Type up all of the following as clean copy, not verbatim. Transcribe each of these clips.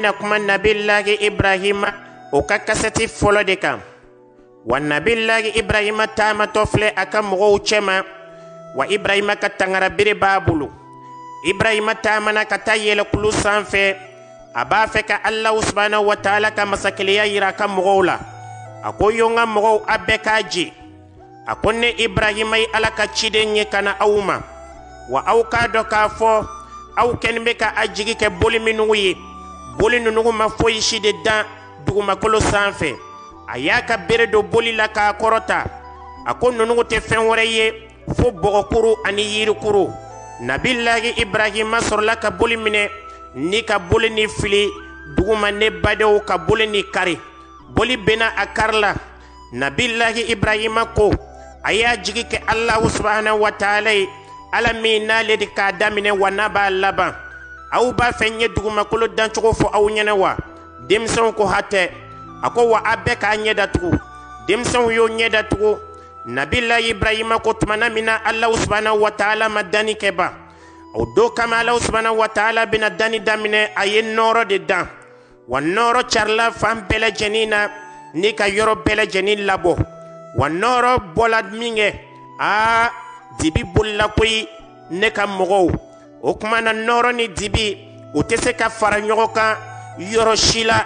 na kuma nabillahi Ibrahima o ka kasɛti fɔlɔ de kan wa nabillahi Ibrahima taamatɔ filɛ a ka mɔgɔw cɛma wa Ibrahima ka tangara bere b'a bolo. Ibrahima taamana ka taa yɛlɛkulu sanfɛ a b'a fɛ ka Alahu subhanahu wa taala ka masakɛleya yira a ka mɔgɔw la. A ko yo n ka mɔgɔw a bɛɛ k'a je a ko ne Ibrahima ye Ala ka ciden ye ka na aw ma wa aw k'a dɔn k'a fɔ aw kɛlen bɛ ka a jigi kɛ boli minnugu ye. Boli ninnu ma foyi si de dan dugumakolo sanfɛ. A y'a ka bere don boli la k'a kɔrɔta. A ko ninnu tɛ fɛn wɛrɛ ye fo bɔgɔkuru ani yirikuru. Nabillahi Ibrahima sɔrɔla ka boli minɛ ni ka boli ni fili duguma ne badenw ka boli ni kari. Boli bena a kari la. Nabillahi Ibrahima ko a y'a jigi kɛ Alahu subhanahu wa taala ye Ala min n'ale de k'a daminɛ wa n'a b'a laban. Aw b'a fɛ n ye dugumakolo dancogo fɔ aw ɲɛna wa? Denmisɛnw ko hatɛ. A ko wa a bɛɛ k'a ɲɛ datugu. Denmisɛnw y'o ɲɛ datugu. Nabillahi Ibrahima ko tumana min na Alahu subhanahu wa taala ma danni kɛ ban. O don kama Alahu subhanahu wa taala bɛna danni daminɛ a ye nɔɔrɔ de dan. Wa nɔɔrɔ carila fan bɛɛ lajɛlen na ni ka yɔrɔ bɛɛ lajɛlen labɔ. Wa nɔɔrɔ bɔla min kɛ dibi bolila koyi ne ka mɔgɔw. O kuma na nɔɔrɔ ni dibi o tɛ se ka fara ɲɔgɔn kan yɔrɔ si la.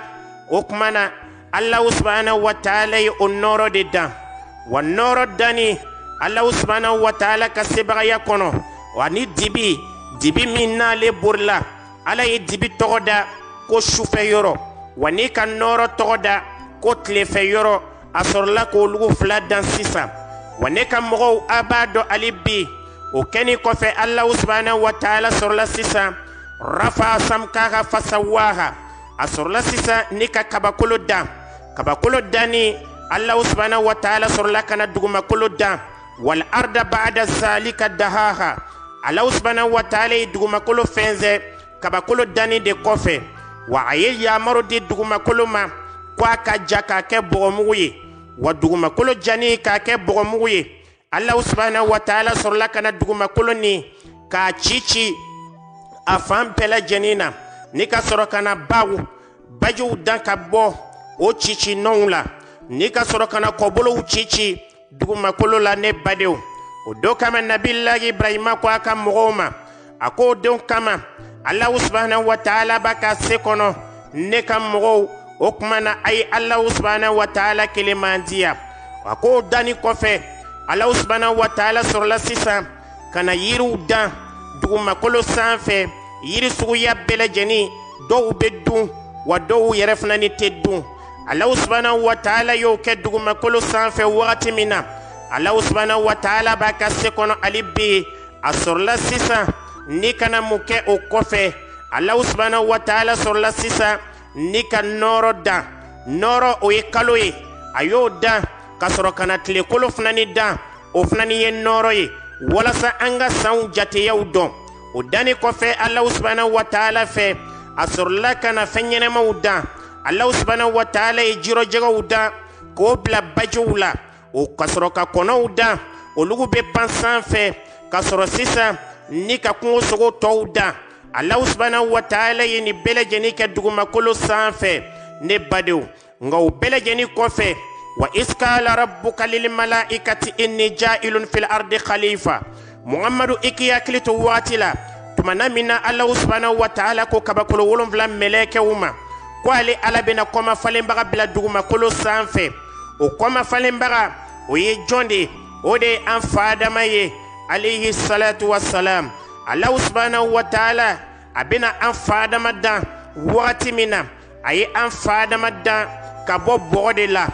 O kuma na Alahu subhanahu wa taala ye o nɔɔrɔ de dan. Wa nɔɔrɔ danni Alahu subhanahu wa taala ka sebagaya kɔnɔ. Wa ni dibi min n'ale borila Ala ye dibi tɔgɔ da ko sufɛ yɔrɔ. Wa ni ka nɔɔrɔ tɔgɔ da ko tilefɛ yɔrɔ. A sɔrɔla k'olugu fila dan sisan. Wa ne ka mɔgɔw a b'a dɔn hali bi o kɛni kɔfɛ Alahu subhanahu wa taala sɔrɔla sisan rafa samkaha fasawaha. A sɔrɔla sisan ni ka kabakolo dan. Kabakolo danni Alahu subhanahu wa taala sɔrɔla kana dugumakolo dan. Wal arda ba'da zalika dahaha. Alahu subhanahu wa taala ye dugumakolo fɛnsɛ kabakolo danni de kɔfɛ. Wa a ye yamaru di dugumakolo ma ko a ka ja k'a kɛ bɔgɔmugu ye. Wa dugumakolo jani k'a kɛ bɔgɔmugu ye. Alahu subhanahu wa taala sɔrɔla kana dugumakolo ni k'a ci a fan bɛɛ lajɛlen na. Ni ka sɔrɔ kana bajiw dan ka bɔ o ci nɔnw la. Ni ka sɔrɔ kana kɔbolow ci dugumakolo la ne badenw. O don kama Nabillahi Ibrahima ko a ka mɔgɔw ma. A ko o don kama Alahu subhanahu wa taala b'a ka se kɔnɔ ne ka mɔgɔw. O kuma na a ye Alahu subhanahu wa taala keleman diya. A ko o danni kɔfɛ Alahu subhanahu wa taala sɔrɔla sisan ka na yiriw dan dugumakolo sanfɛ. Yiri suguya bɛɛ lajɛlen dɔw bɛ dun wa dɔw yɛrɛ fana ni tɛ dun. Alahu subhanahu wa taala y'o kɛ dugumakolo sanfɛ wagati min na Alahu subhanahu wa taala b'a ka se kɔnɔ hali bi. A sɔrɔla sisan ni kana mun kɛ o kɔfɛ Alahu subhanahu wa taala sɔrɔla sisan ni ka nɔɔrɔ dan. Nɔɔrɔ o ye kalo ye. A y'o dan ka sɔrɔ ka na tilekolo fana ni dan. O fana ni ye nɔɔrɔ ye walasa an ka sanw jateyaw dɔn. O danni kɔfɛ Alahu subhanahu wa taala fɛ a sɔrɔla ka na fɛn ɲɛnɛmaw dan. Alahu subhanahu wa taala ye jirɔjɛgɛw dan k'o bila bajiw la. O ka sɔrɔ ka kɔnɔw dan olugu bɛ pan sanfɛ. Ka sɔrɔ sisan ni ka kungosogo tɔw dan. Alahu subhanahu wa taala ye nin bɛɛ lajɛlen kɛ dugumakolo sanfɛ ne badenw. Nka o bɛɛ lajɛlen kɔfɛ wa iskala rabbuka lil malaikati inni ja'ilun fil ardi khalifa. Muhammadu i k'i hakili to waati la tumana min na Alahu subhanahu wa taala ko kabakolo 7 mɛlɛkɛw ma ko ale Ala bɛna kɔma falenbaga bila dugumakolo sanfɛ. O kɔma falenbaga o ye jɔn de ye? O de ye an fa Adama ye alayhi salatu wassalam. Alahu subhanahu wa taala a bɛna an fa Adama dan wagati min na a ye an fa Adama dan ka bɔ bɔgɔ de la.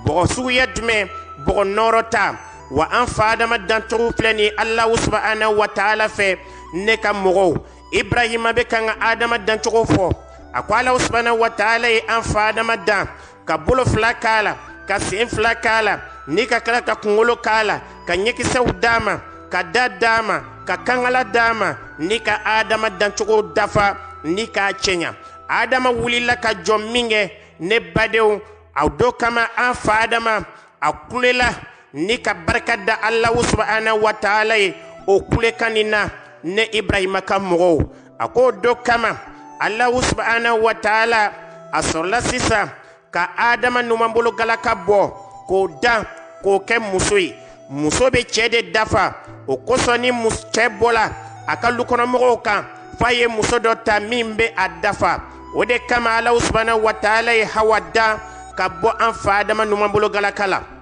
Bɔgɔ suguya jumɛn? Bɔgɔ nɔɔrɔ ta. Wa an fa Adama dancogo filɛ nin ye Alahu subhanahu wa taala fɛ ne ka mɔgɔw. Ibrahima bɛ kan ka Adama dancogo fɔ. A ko Alahu subhanahu wa taala ye an fa Adama dan ka bolo fila k'a la, ka sen fila k'a la, ni ka kila ka kunkolo k'a la, ka ɲɛkisɛw d'a ma, ka da d'a ma, ka kankala d'a ma, ni ka Adama dancogo dafa ni k'a cɛɲa. Adama wulila ka jɔ min kɛ ne badenw. A don kama an fa Adama a kulela ni ka barika da Alahu subhanahu wa taala ye o kulekan nin na ne Ibrahima ka mɔgɔw. A ko don kama Allah subhanahu wa ta'ala asorla sisa ka adama numambolo galaka bo ko da ko ke musoi muso be chede dafa o kosoni muschebola akalu kono mo kan faye muso do ta mimbe adafa o de kama Allah subhanahu wa ta'ala hawada ka bo an fa adama numambolo galaka la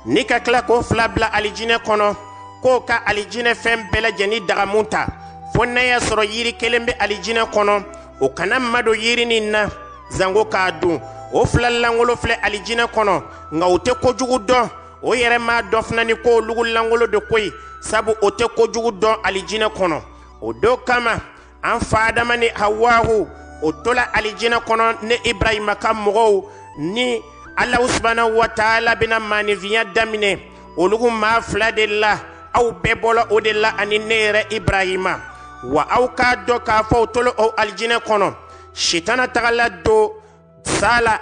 nika kla ko flabla alijine kono ko ka alijine fem bela jeni dagamunta fonna ya soro yiri kelembe alijine kono o kana mado yiri ninna zango ka dun o flallangolo fle alijine kono nga o te kojugu don o yere ma dofna ni ko lugulangolo de koy sabu o te kojugu don alijine kono o do kama an faadama ni hawahu o tola alijine kono ne ibrahima kam mogo ni Allah subhanahu wa ta'ala bina maniviya damine o lugu ma fla de la aw bebola o de la ani nere ibrahima wa aw ka do ka fo tolo o aljine kono shitana tagala do sala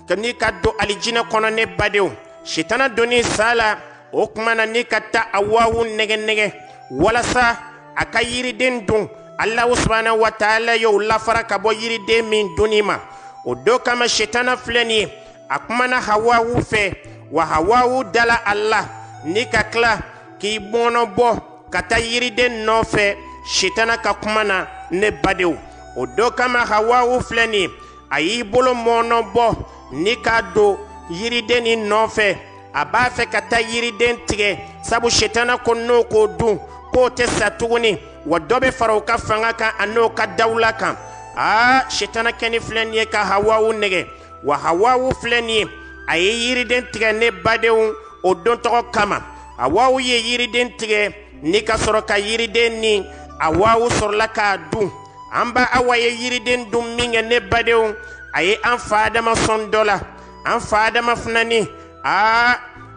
kani ka do aljine kono ne badew shitana doni sala o kumana ni ka ta awahu nege wala sa aka yiriden dun Allah subhanahu wa ta'ala yo lafara ka bo yiriden min dunima o do kama shitana fleni akumana hawahu fe wa hawahu dala Allah ni ka kla ki bono bo kata yiriden no fe shitana ka kumana ne badew o do kama hawahu fleni ayi bolo mono bo ni ka do yiriden no fe aba fe kata yiriden tige sabu shitana ko no ko dun ko te satuguni wa dobe faro ka fanga ka ano ka dawla kan shitana keni fleni ka hawahu nege wa hawawu fleni aye yiriden tige ne badew o don to kama awawu ye yiriden tige ni ka soro ka yiriden ni awawu sorla ka du amba awaye yiriden dum minge ne badew aye an faadama son dola an faadama fnani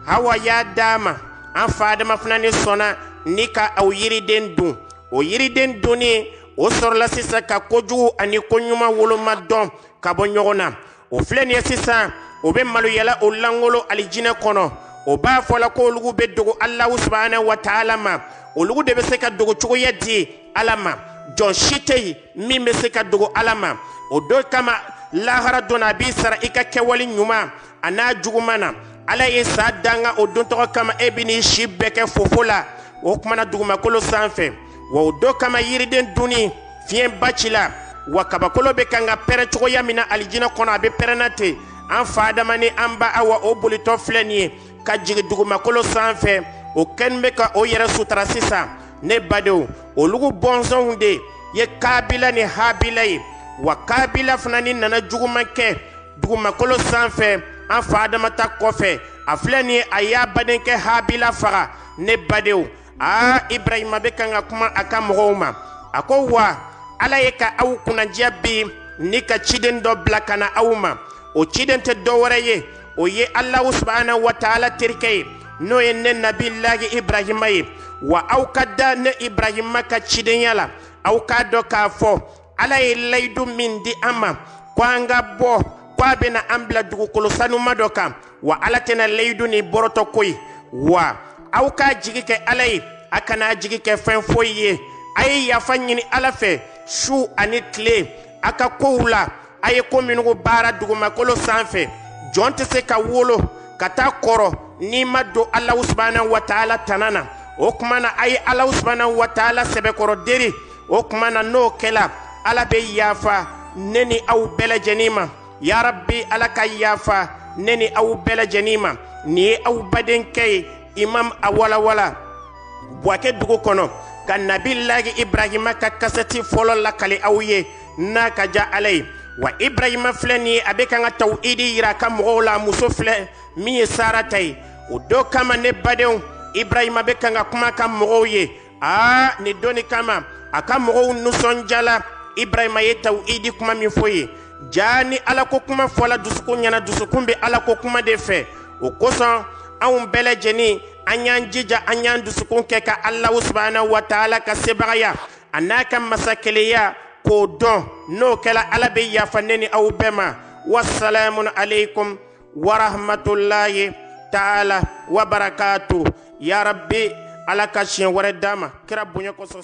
hawa ya dama an faadama fnani sona ni ka aw yiriden du o yiriden duni o sorla sisa ka koju ani konyuma woloma don ka bo nyogona o fleni sisa o be malu yala o langolo alijine kono o ba fola ko lugu be dogo Allah subhanahu wa ta'ala ma o lugu de be se ka dogo chugo yadi alama jon shitei mi be se ka dogo alama o do kama lahara dona bi sara ika kewali nyuma ana jugumana ala isa danga o don to kama ebini shibeke fofola o kuma duguma kolo sanfe wo do kama yiriden duni fien bachila wa kabakolo be kanga pere chugo yamina alijina kono abe perenate an faadama ni amba awa o bolito fleni ka jigi duguma kolo sanfe o kenbe ka o yere sutra sisa ne badew o lugu bonzon hunde ye kabila ni habila yi wa kabila fanani nana juguma ke duguma kolo sanfe an faadama ta kofe a fleni aya baden ke habila faga ne badew ibrahima be kanga kuma aka mogoma ako wa ala ye ka aw kunandiya bi ni ka ciden do blakana awma o ciden te do wara ye o ye Allah subhanahu wa ta'ala tirke no ye ne nabillahi ibrahima ye wa aw kadda ne ibrahima ka ciden yala aw ka do ka fo ala ye laydu min di ama ko anga bo ko bena ambla dugu kolosanu madoka wa ala tena laydu ni boroto koy wa aw ka jigi ke ala ye akana jigi ke fen foye ay ya fanyini ala fe shu ani kle aka koula ay ko minugo bara duguma kolo sanfe jonte se ka wolo kata koro ni maddo Allah subhanahu wa ta'ala tanana o kumana ay Allah subhanahu wa ta'ala sebe koro deri o kumana no kela ala be yafa neni aw bela janima ya rabbi ala ka yafa neni aw bela janima ni aw baden kay imam awala wala boake dugu kono ka nabillahi ibrahima ka kasati folo la kali awye na ka ja alay wa ibrahima fleni abeka nga tawhidi yira ka mola muso fle mi saratay o do kama ne badew ibrahima beka nga kuma ka moye ni doni kama aka mo nuson jala ibrahima ye tawhidi kuma mi foye jani ala ko kuma fola dusukun yana dusukumbe ala ko kuma de fe o koson an bele jeni anyan jija anyan dusukun ke ka Allah subhanahu wa ta'ala ka sebaya anaka masakeliya ko don no kala ala be ya faneni aw bema wassalamu alaikum wa rahmatullahi ta'ala wa barakatuh ya rabbi ala ka shin wara dama kira bunya ko so